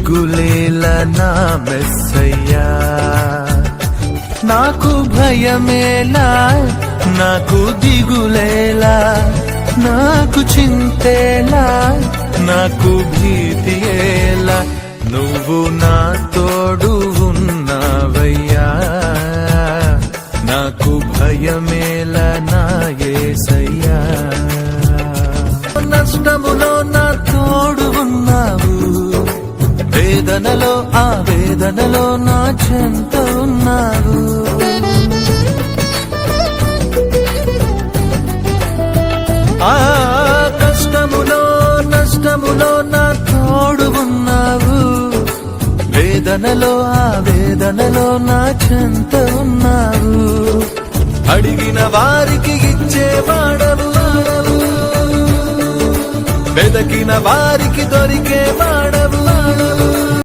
దిగులేలా నా మెస్సయ్యా, నాకు భయమేలా, నాకు దిగులేలా, నాకు చింతేలా, నాకు భీతియేలా, నువ్వు నా తోడు ఉన్నావయ్యా, నాకు భయమేలా నా యేసయ్యా. నష్టములో నా తోడు ఉన్నావు, వేదనలో ఆ వేదనలో నా చెంత ఉన్నావు. ఆ కష్టములో నష్టములో నా తోడు ఉన్నావు, వేదనలో ఆ వేదనలో నా చెంత ఉన్నావు. అడిగిన వారికి ఇచ్చేవాడవు, వెదకిన వారికి దొరికే వాడవు.